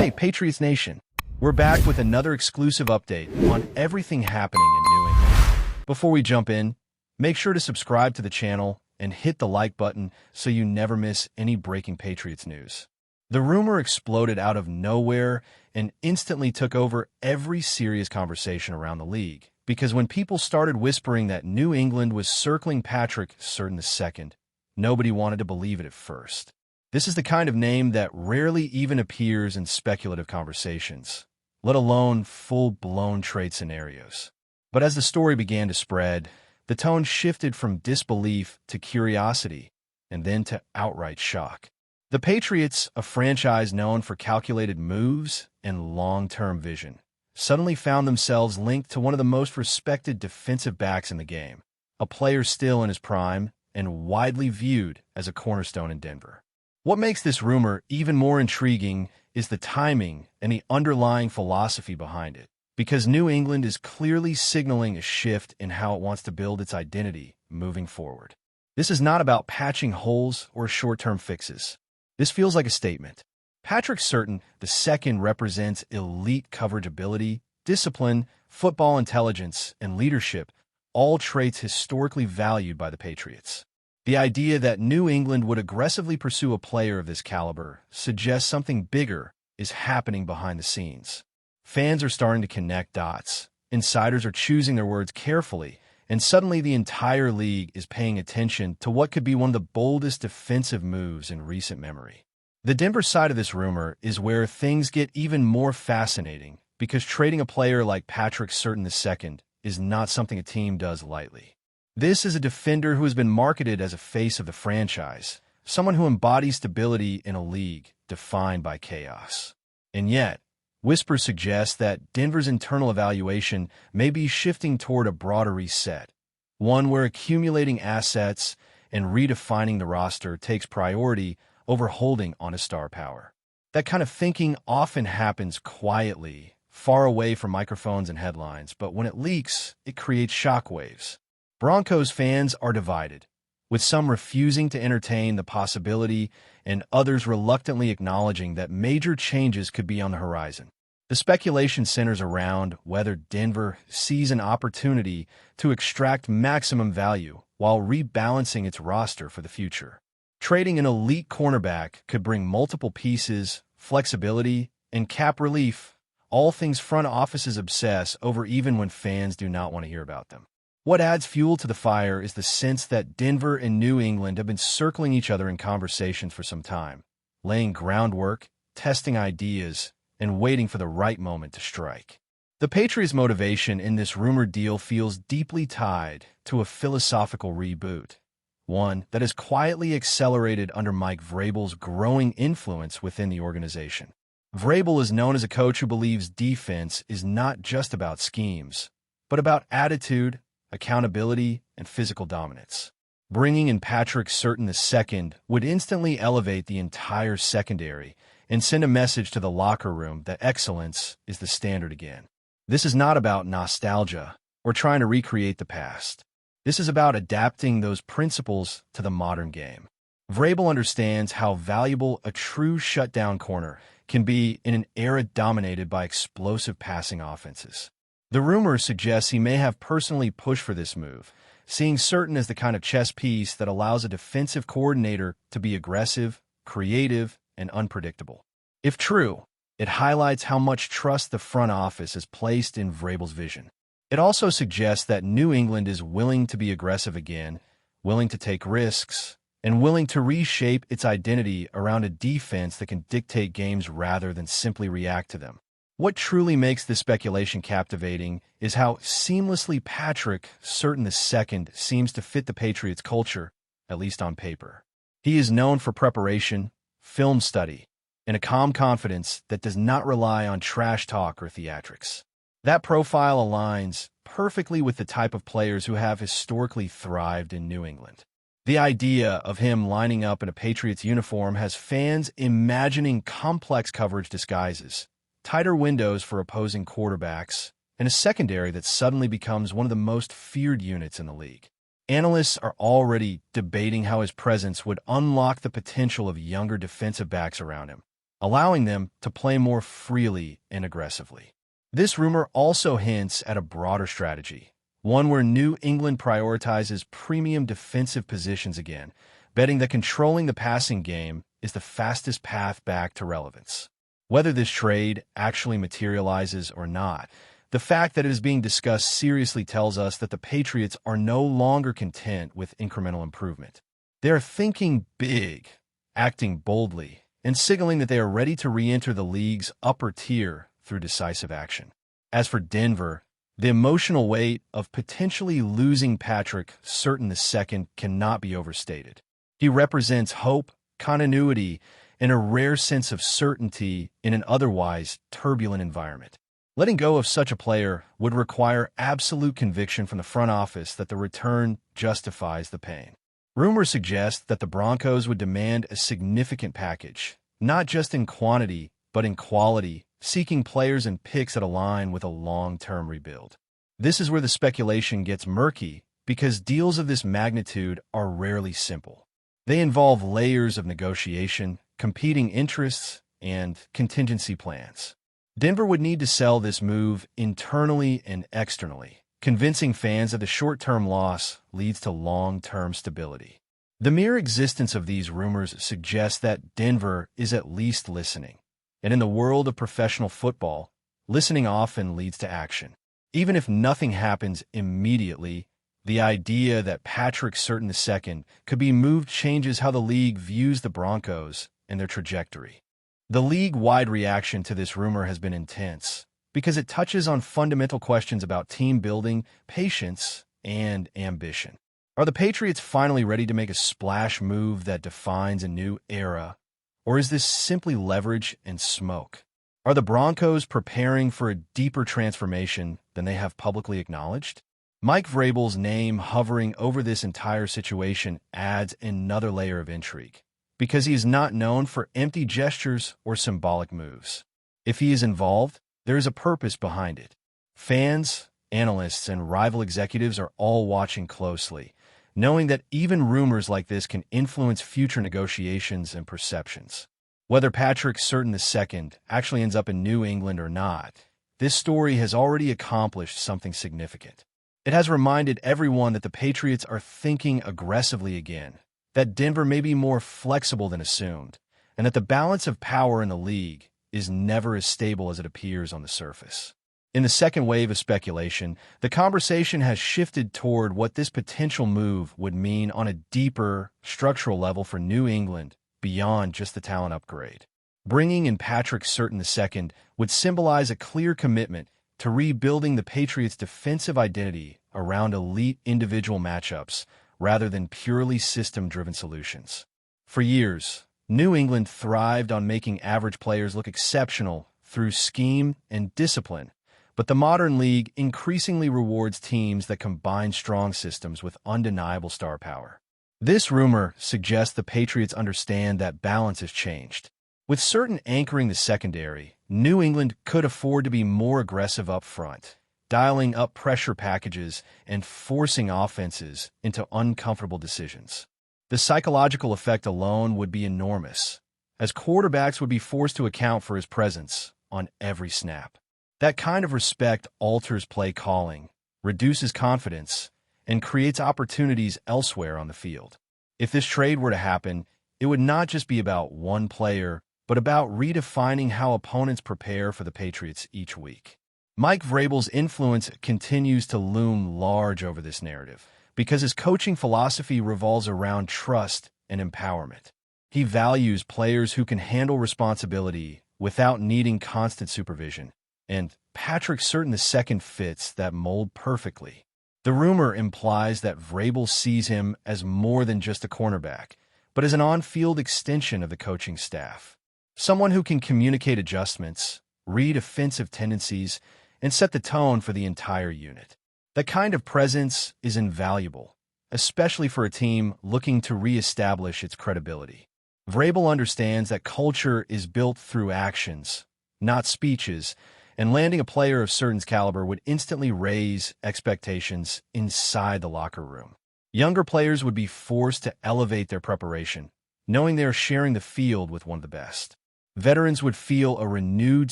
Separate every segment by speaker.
Speaker 1: Hey, Patriots Nation. We're back with another exclusive update on everything happening in New England. Before we jump in, make sure to subscribe to the channel and hit the like button so you never miss any breaking Patriots news. The rumor exploded out of nowhere and instantly took over every serious conversation around the league, because when people started whispering that New England was circling Patrick Surtain II, nobody wanted to believe it at first. This is the kind of name that rarely even appears in speculative conversations, let alone full-blown trade scenarios. But as the story began to spread, the tone shifted from disbelief to curiosity, and then to outright shock. The Patriots, a franchise known for calculated moves and long-term vision, suddenly found themselves linked to one of the most respected defensive backs in the game, a player still in his prime and widely viewed as a cornerstone in Denver. What makes this rumor even more intriguing is the timing and the underlying philosophy behind it, because New England is clearly signaling a shift in how it wants to build its identity moving forward. This is not about patching holes or short-term fixes. This feels like a statement. Patrick Surtain II represents elite coverage ability, discipline, football intelligence, and leadership, all traits historically valued by the Patriots. The idea that New England would aggressively pursue a player of this caliber suggests something bigger is happening behind the scenes. Fans are starting to connect dots, insiders are choosing their words carefully, and suddenly the entire league is paying attention to what could be one of the boldest defensive moves in recent memory. The Denver side of this rumor is where things get even more fascinating, because trading a player like Patrick Surtain II is not something a team does lightly. This is a defender who has been marketed as a face of the franchise, someone who embodies stability in a league defined by chaos. And yet, whispers suggest that Denver's internal evaluation may be shifting toward a broader reset, one where accumulating assets and redefining the roster takes priority over holding on to star power. That kind of thinking often happens quietly, far away from microphones and headlines, but when it leaks, it creates shockwaves. Broncos fans are divided, with some refusing to entertain the possibility and others reluctantly acknowledging that major changes could be on the horizon. The speculation centers around whether Denver sees an opportunity to extract maximum value while rebalancing its roster for the future. Trading an elite cornerback could bring multiple pieces, flexibility, and cap relief, all things front offices obsess over even when fans do not want to hear about them. What adds fuel to the fire is the sense that Denver and New England have been circling each other in conversations for some time, laying groundwork, testing ideas, and waiting for the right moment to strike. The Patriots' motivation in this rumored deal feels deeply tied to a philosophical reboot, one that has quietly accelerated under Mike Vrabel's growing influence within the organization. Vrabel is known as a coach who believes defense is not just about schemes, but about attitude, accountability, and physical dominance. Bringing in Patrick Surtain II would instantly elevate the entire secondary and send a message to the locker room that excellence is the standard again. This is not about nostalgia or trying to recreate the past. This is about adapting those principles to the modern game. Vrabel understands how valuable a true shutdown corner can be in an era dominated by explosive passing offenses. The rumor suggests he may have personally pushed for this move, seeing Surtain as the kind of chess piece that allows a defensive coordinator to be aggressive, creative, and unpredictable. If true, it highlights how much trust the front office has placed in Vrabel's vision. It also suggests that New England is willing to be aggressive again, willing to take risks, and willing to reshape its identity around a defense that can dictate games rather than simply react to them. What truly makes this speculation captivating is how seamlessly Patrick Surtain II seems to fit the Patriots' culture, at least on paper. He is known for preparation, film study, and a calm confidence that does not rely on trash talk or theatrics. That profile aligns perfectly with the type of players who have historically thrived in New England. The idea of him lining up in a Patriots uniform has fans imagining complex coverage disguises, tighter windows for opposing quarterbacks, and a secondary that suddenly becomes one of the most feared units in the league. Analysts are already debating how his presence would unlock the potential of younger defensive backs around him, allowing them to play more freely and aggressively. This rumor also hints at a broader strategy, one where New England prioritizes premium defensive positions again, betting that controlling the passing game is the fastest path back to relevance. Whether this trade actually materializes or not, the fact that it is being discussed seriously tells us that the Patriots are no longer content with incremental improvement. They are thinking big, acting boldly, and signaling that they are ready to re-enter the league's upper tier through decisive action. As for Denver, the emotional weight of potentially losing Patrick Surtain II cannot be overstated. He represents hope, continuity, and a rare sense of certainty in an otherwise turbulent environment. Letting go of such a player would require absolute conviction from the front office that the return justifies the pain. Rumors suggest that the Broncos would demand a significant package, not just in quantity, but in quality, seeking players and picks that align with a long-term rebuild. This is where the speculation gets murky, because deals of this magnitude are rarely simple. They involve layers of negotiation, competing interests, and contingency plans. Denver would need to sell this move internally and externally, convincing fans that the short-term loss leads to long-term stability. The mere existence of these rumors suggests that Denver is at least listening. And in the world of professional football, listening often leads to action. Even if nothing happens immediately, the idea that Patrick Surtain II could be moved changes how the league views the Broncos and their trajectory. The league-wide reaction to this rumor has been intense because it touches on fundamental questions about team building, patience, and ambition. Are the Patriots finally ready to make a splash move that defines a new era? Or is this simply leverage and smoke? Are the Broncos preparing for a deeper transformation than they have publicly acknowledged? Mike Vrabel's name hovering over this entire situation adds another layer of intrigue, because he is not known for empty gestures or symbolic moves. If he is involved, there is a purpose behind it. Fans, analysts, and rival executives are all watching closely, knowing that even rumors like this can influence future negotiations and perceptions. Whether Patrick Surtain II actually ends up in New England or not, this story has already accomplished something significant. It has reminded everyone that the Patriots are thinking aggressively again, that Denver may be more flexible than assumed, and that the balance of power in the league is never as stable as it appears on the surface. In the second wave of speculation, the conversation has shifted toward what this potential move would mean on a deeper, structural level for New England beyond just the talent upgrade. Bringing in Patrick Surtain II would symbolize a clear commitment to rebuilding the Patriots' defensive identity around elite individual matchups rather than purely system-driven solutions. For years, New England thrived on making average players look exceptional through scheme and discipline, but the modern league increasingly rewards teams that combine strong systems with undeniable star power. This rumor suggests the Patriots understand that balance has changed. With Surtain anchoring the secondary, New England could afford to be more aggressive up front, dialing up pressure packages and forcing offenses into uncomfortable decisions. The psychological effect alone would be enormous, as quarterbacks would be forced to account for his presence on every snap. That kind of respect alters play calling, reduces confidence, and creates opportunities elsewhere on the field. If this trade were to happen, it would not just be about one player, but about redefining how opponents prepare for the Patriots each week. Mike Vrabel's influence continues to loom large over this narrative, because his coaching philosophy revolves around trust and empowerment. He values players who can handle responsibility without needing constant supervision, and Patrick Surtain II fits that mold perfectly. The rumor implies that Vrabel sees him as more than just a cornerback, but as an on-field extension of the coaching staff. Someone who can communicate adjustments, read offensive tendencies, and set the tone for the entire unit. That kind of presence is invaluable, especially for a team looking to reestablish its credibility. Vrabel understands that culture is built through actions, not speeches, and landing a player of Surtain's caliber would instantly raise expectations inside the locker room. Younger players would be forced to elevate their preparation, knowing they are sharing the field with one of the best. veterans would feel a renewed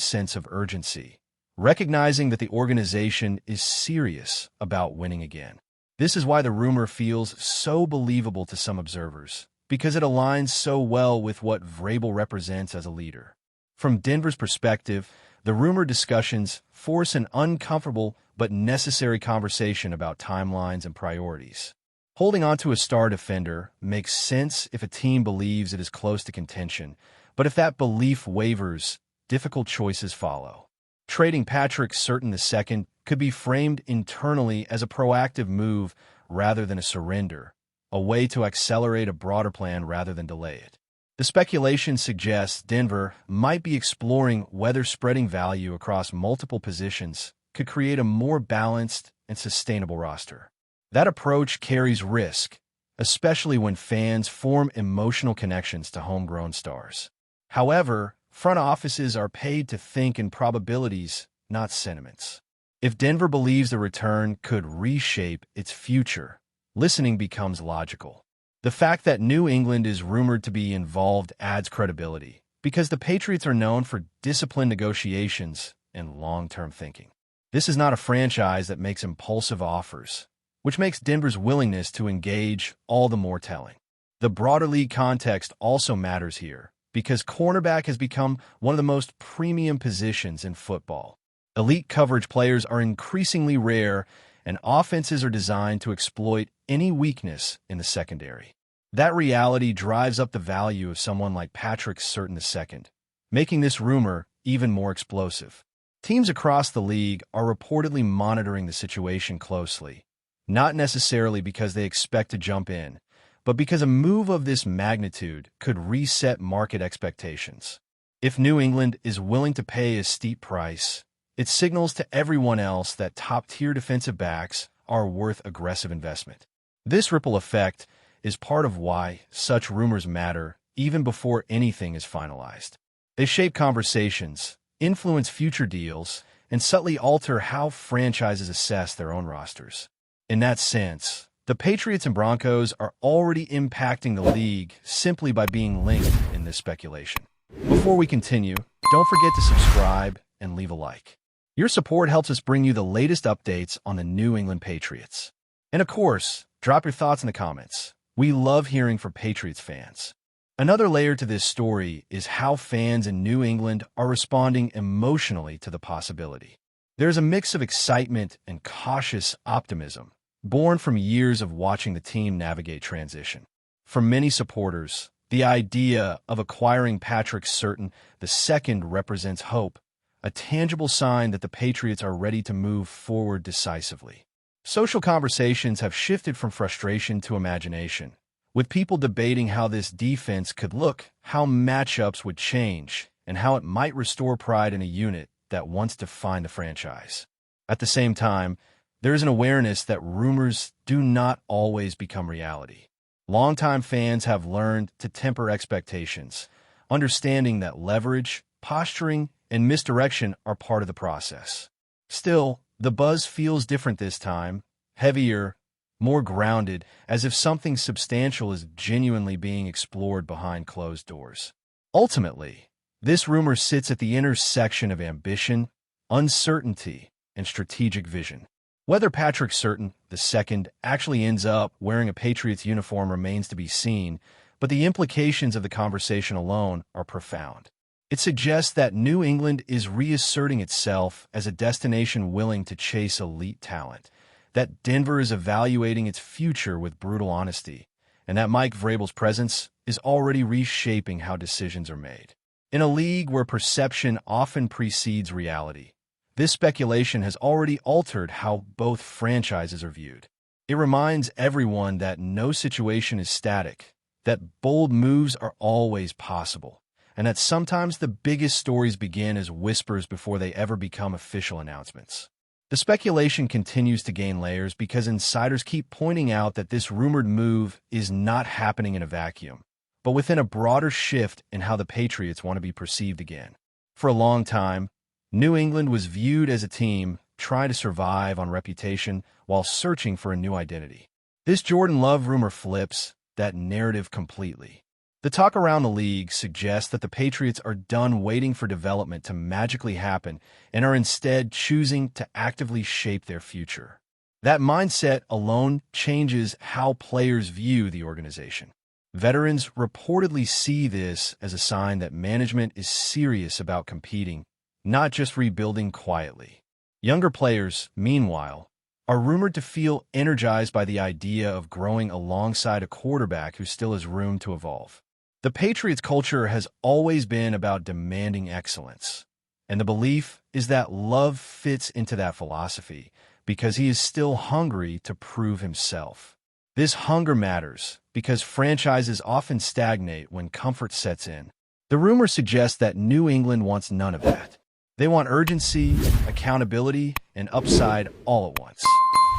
Speaker 1: sense of urgency, recognizing that the organization is serious about winning again. This is why the rumor feels so believable to some observers, because it aligns so well with what Vrabel represents as a leader. From Denver's perspective, the rumor discussions force an uncomfortable but necessary conversation about timelines and priorities. Holding on to a star defender makes sense if a team believes it is close to contention, but if that belief wavers, difficult choices follow. Trading Patrick Surtain II could be framed internally as a proactive move rather than a surrender, a way to accelerate a broader plan rather than delay it. The speculation suggests Denver might be exploring whether spreading value across multiple positions could create a more balanced and sustainable roster. That approach carries risk, especially when fans form emotional connections to homegrown stars. However, front offices are paid to think in probabilities, not sentiments. If Denver believes the return could reshape its future, listening becomes logical. The fact that New England is rumored to be involved adds credibility, because the Patriots are known for disciplined negotiations and long-term thinking. This is not a franchise that makes impulsive offers, which makes Denver's willingness to engage all the more telling. The broader league context also matters here, because cornerback has become one of the most premium positions in football. Elite coverage players are increasingly rare, and offenses are designed to exploit any weakness in the secondary. That reality drives up the value of someone like Patrick Surtain II, making this rumor even more explosive. Teams across the league are reportedly monitoring the situation closely, not necessarily because they expect to jump in, but because a move of this magnitude could reset market expectations. If New England is willing to pay a steep price, it signals to everyone else that top-tier defensive backs are worth aggressive investment. This ripple effect is part of why such rumors matter even before anything is finalized. They shape conversations, influence future deals, and subtly alter how franchises assess their own rosters. In that sense, the Patriots and Broncos are already impacting the league simply by being linked in this speculation. Before we continue, don't forget to subscribe and leave a like. Your support helps us bring you the latest updates on the New England Patriots. And of course, drop your thoughts in the comments. We love hearing from Patriots fans. Another layer to this story is how fans in New England are responding emotionally to the possibility. There's a mix of excitement and cautious optimism, born from years of watching the team navigate transition. For many supporters, the idea of acquiring Patrick Surtain II represents hope, a tangible sign that the Patriots are ready to move forward decisively. Social conversations have shifted from frustration to imagination, with people debating how this defense could look, how matchups would change, and how it might restore pride in a unit that once defined the franchise. At the same time, there is an awareness that rumors do not always become reality. Longtime fans have learned to temper expectations, understanding that leverage, posturing, and misdirection are part of the process. Still, the buzz feels different this time, heavier, more grounded, as if something substantial is genuinely being explored behind closed doors. Ultimately, this rumor sits at the intersection of ambition, uncertainty, and strategic vision. Whether Patrick Surtain II actually ends up wearing a Patriots uniform remains to be seen, but the implications of the conversation alone are profound. It suggests that New England is reasserting itself as a destination willing to chase elite talent, that Denver is evaluating its future with brutal honesty, and that Mike Vrabel's presence is already reshaping how decisions are made. In a league where perception often precedes reality, this speculation has already altered how both franchises are viewed. It reminds everyone that no situation is static, that bold moves are always possible, and that sometimes the biggest stories begin as whispers before they ever become official announcements. The speculation continues to gain layers because insiders keep pointing out that this rumored move is not happening in a vacuum, but within a broader shift in how the Patriots want to be perceived again. For a long time, New England was viewed as a team trying to survive on reputation while searching for a new identity. This Jordan Love rumor flips that narrative completely. The talk around the league suggests that the Patriots are done waiting for development to magically happen and are instead choosing to actively shape their future. That mindset alone changes how players view the organization. Veterans reportedly see this as a sign that management is serious about competing, not just rebuilding quietly. Younger players, meanwhile, are rumored to feel energized by the idea of growing alongside a quarterback who still has room to evolve. The Patriots culture has always been about demanding excellence, and the belief is that Love fits into that philosophy because he is still hungry to prove himself. This hunger matters because franchises often stagnate when comfort sets in. The rumor suggests that New England wants none of that. They want urgency, accountability, and upside all at once.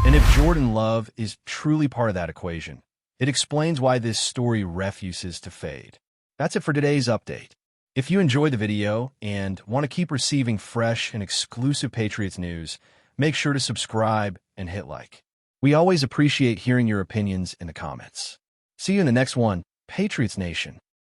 Speaker 1: And if Jordan Love is truly part of that equation, it explains why this story refuses to fade. That's it for today's update. If you enjoyed the video and want to keep receiving fresh and exclusive Patriots news, make sure to subscribe and hit like. We always appreciate hearing your opinions in the comments. See you in the next one, Patriots Nation.